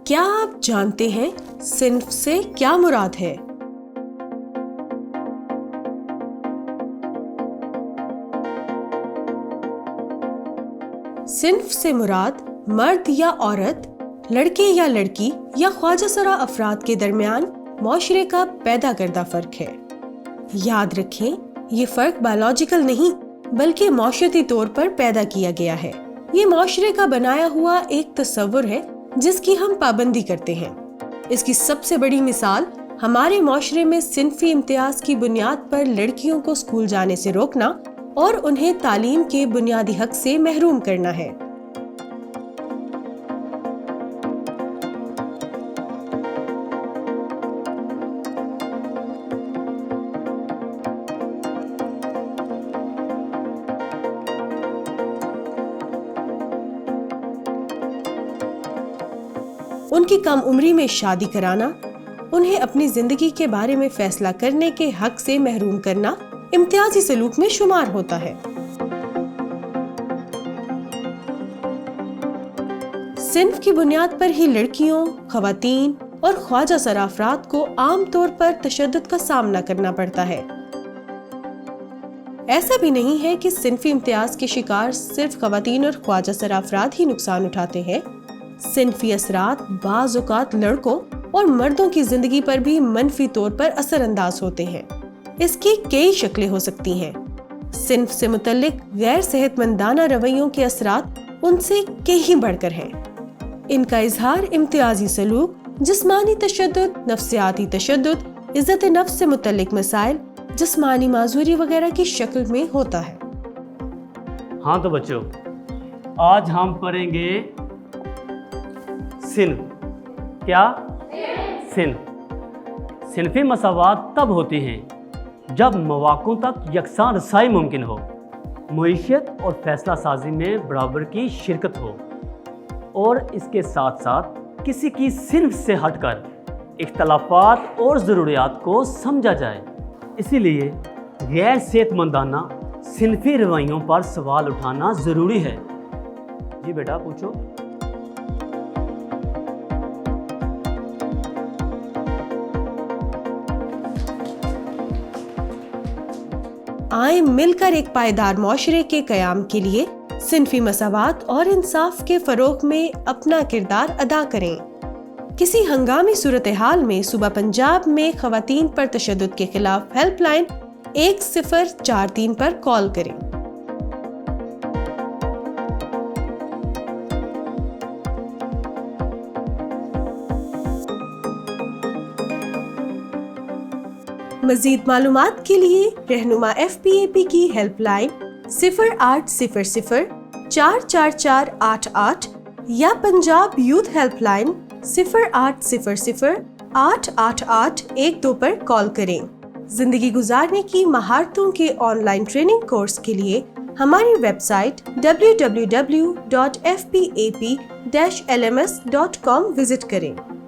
क्या आप जानते हैं सिन्फ से क्या मुराद है? सिन्फ से मुराद मर्द या औरत, लड़के या लड़की या ख्वाजासरा अफराद के दरमियान माशरे का पैदा करदा फर्क है। याद रखें, ये फर्क बायोलॉजिकल नहीं बल्कि माशरती तौर पर पैदा किया गया है। ये माशरे का बनाया हुआ एक तस्वुर है जिसकी हम पाबंदी करते हैं। इसकी सबसे बड़ी मिसाल हमारे माशरे में सिन्फी इम्तियाज की बुनियाद पर लड़कियों को स्कूल जाने से रोकना और उन्हें तालीम के बुनियादी हक से महरूम करना है। उनकी कम उम्री में शादी कराना, उन्हें अपनी जिंदगी के बारे में फैसला करने के हक से महरूम करना इम्तियाजी सलूक में शुमार होता है। सिन्फ की बुनियाद पर ही लड़कियों, खवातीन और ख्वाजासरा अफराद को आम तौर पर तशद्दुद का सामना करना पड़ता है। ऐसा भी नहीं है कि सिन्फी इम्तियाज के शिकार सिर्फ खवातीन और ख्वाजासरा अफराद ही नुकसान उठाते हैं। सिन्फी असरात बाज़ औक़ात लड़कों और मर्दों की जिंदगी पर भी मनफी तौर पर असरअंदाज होते हैं। इसकी कई शक्लें हो सकती हैं। सिन्फ से मुतल्लिक गैर सेहतमंदाना रवैयों के असरात उनसे कहीं बढ़कर हैं। इनका इजहार इम्तियाजी सलूक, जिस्मानी तशद्दुद, नफ्सियाती तशद्दुद, इज्जत नफ्स से मुतल्लिक मसाइल, जिस्मानी माजूरी वगैरह की शक्ल में होता है। हाँ तो बच्चों, आज हम पढ़ेंगे सिन्फ। क्या? सिन्फ। सिन्फी मसावात तब होती हैं जब मौक़ों तक यकसां रसाई मुमकिन हो, मईशत और फैसला साजी में बराबर की शिरकत हो और इसके साथ साथ किसी की सिन्फ से हटकर इख्तलाफात और ज़रूरियात को समझा जाए। इसीलिए गैर सेहतमंदाना सिन्फी रवैयों पर सवाल उठाना ज़रूरी है। जी बेटा पूछो। आए मिलकर एक पायदार माशरे के क़याम के लिए सिन्फी मसावात और इंसाफ के फ़रोग़ में अपना किरदार अदा करें। किसी हंगामी सूरत हाल में सूबा पंजाब में ख़वातीन पर तशद्दुद के खिलाफ हेल्पलाइन 1043 पर कॉल करें। मज़ीद मालूमात के लिए रहनुमा FPAP की हेल्पलाइन 0800 444 88 या पंजाब यूथ हेल्पलाइन 0800 888 12 पर कॉल करें। जिंदगी गुजारने की महारतों के ऑनलाइन ट्रेनिंग कोर्स के लिए हमारी वेबसाइट www.fpap-lms.com विजिट करें।